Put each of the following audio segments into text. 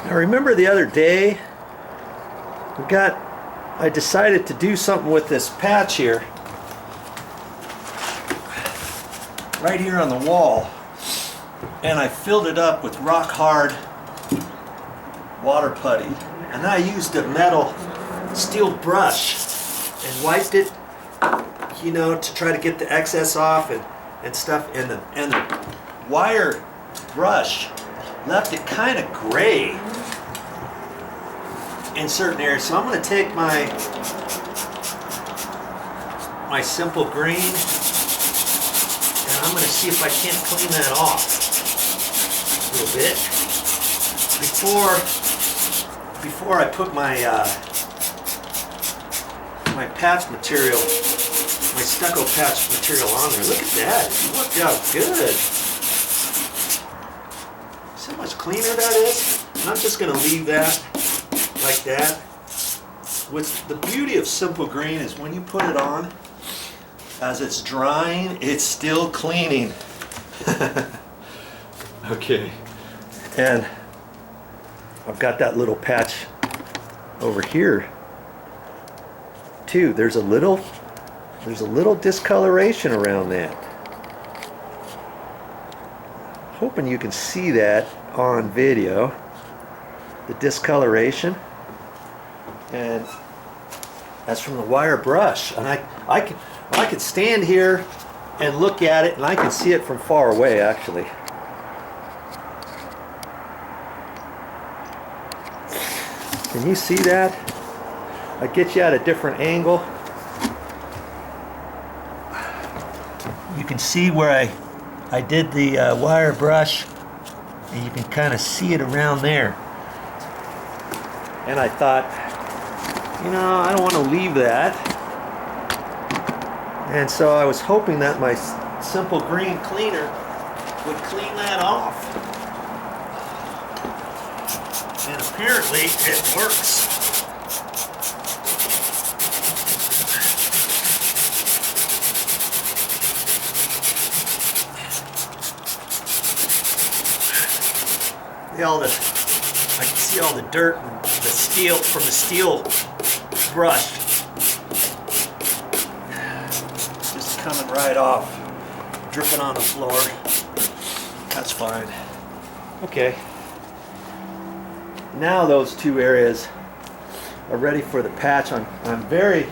I remember the other day I decided to do something with this patch here, right here on the wall, and I filled it up with rock hard water putty, and I used a metal steel brush and wiped it, you know, to try to get the excess off and stuff, and the wire brush left it kind of gray in certain areas. So I'm going to take my simple green, and I'm going to see if I can't clean that off a little bit before I put my my patch material, my stucco patch material on there. Look at that, it worked out good. See how much cleaner that is? And I'm just going to leave that like that. The beauty of simple green is when you put it on, as it's drying, it's still cleaning. Okay, and I've got that little patch over here too. There's a little discoloration around that. Hoping you can see that on video, the discoloration, and that's from the wire brush. And I can stand here and look at it, and I can see it from far away actually. Can you see that? I get you at a different angle. You can see where I did the wire brush, and you can kind of see it around there. And I thought, you know, I don't want to leave that. And so I was hoping that my simple green cleaner would clean that off. And apparently it works. I can see all the dirt and the steel from the steel brush just coming right off, dripping on the floor. That's fine. Okay. Now those two areas are ready for the patch. I'm very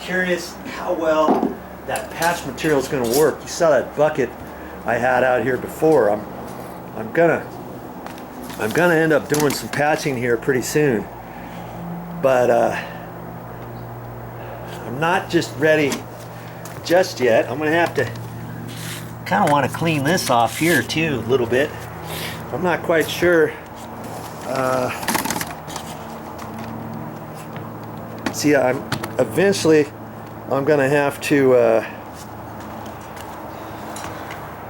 curious how well that patch material is going to work. You saw that bucket I had out here before. I'm gonna end up doing some patching here pretty soon, but I'm not just ready just yet. I'm gonna have to kind of want to clean this off here too a little bit. I'm not quite sure. See, I'm gonna have to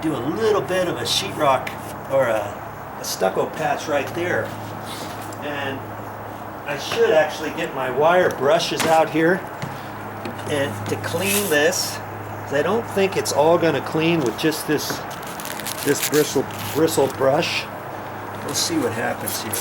do a little bit of a sheetrock or a stucco patch right there, and I should actually get my wire brushes out here and to clean this. I don't think it's all going to clean with just this bristle brush. We'll see what happens here.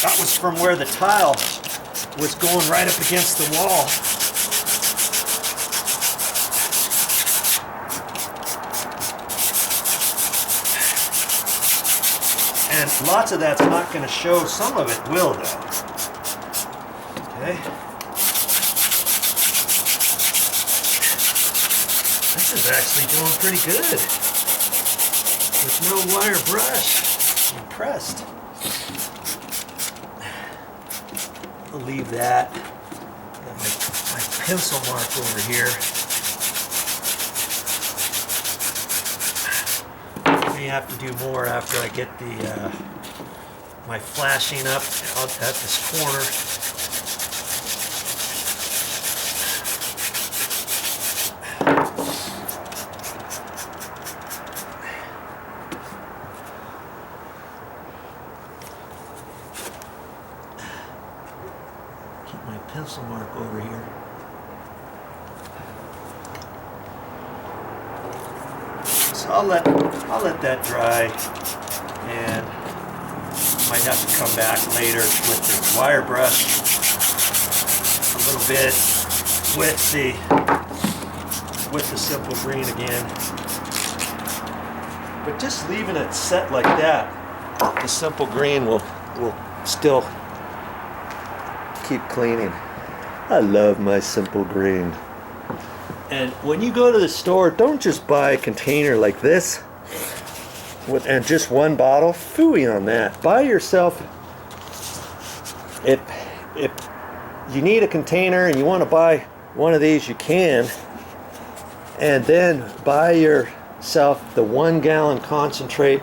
That was from where the tile was going right up against the wall. And lots of that's not going to show. Some of it will, though. Okay. This is actually doing pretty good with no wire brush. I'm impressed. I'll leave that. Got my pencil mark over here. May have to do more after I get the my flashing up out at this corner. get my pencil mark over here. So I'll let that dry, and might have to come back later with the wire brush a little bit with the simple green again. But just leaving it set like that, the simple green will still keep cleaning. I love my simple green. And when you go to the store, don't just buy a container like this and just one bottle. Phooey on that. Buy yourself, if you need a container and you want to buy one of these, you can. And then buy yourself the 1 gallon concentrate,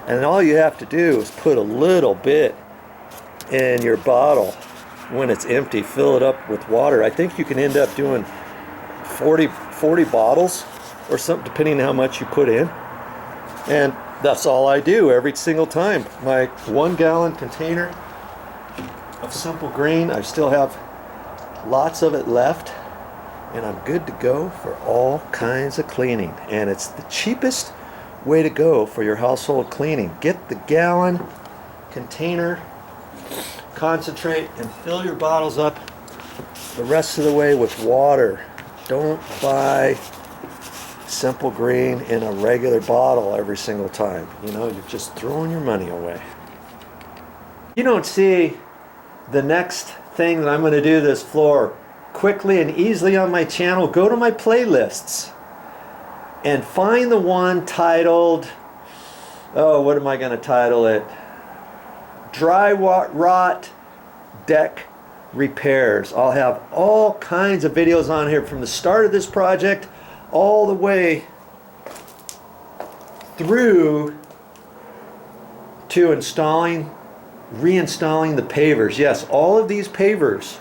and all you have to do is put a little bit in your bottle. When it's empty, fill it up with water. I think you can end up doing 40 bottles or something, depending on how much you put in. And that's all I do every single time. My 1 gallon container of simple green, I still have lots of it left, and I'm good to go for all kinds of cleaning. And it's the cheapest way to go for your household cleaning. Get the gallon container concentrate and fill your bottles up the rest of the way with water. Don't buy simple green in a regular bottle every single time. You know, you're just throwing your money away. You don't see the next thing that I'm going to do this floor quickly and easily on my channel. Go to my playlists and find the one titled, oh, what am I going to title it? Dryrot Deck Repairs. I'll have all kinds of videos on here from the start of this project all the way through to reinstalling the pavers. Yes, all of these pavers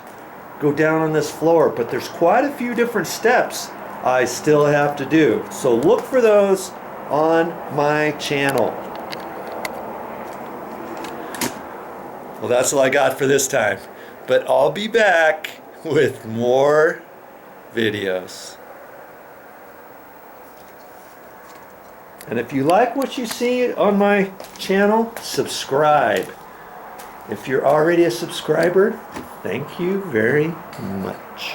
go down on this floor, but there's quite a few different steps I still have to do. So look for those on my channel. Well, that's all I got for this time, but I'll be back with more videos. And if you like what you see on my channel, subscribe. If you're already a subscriber, thank you very much.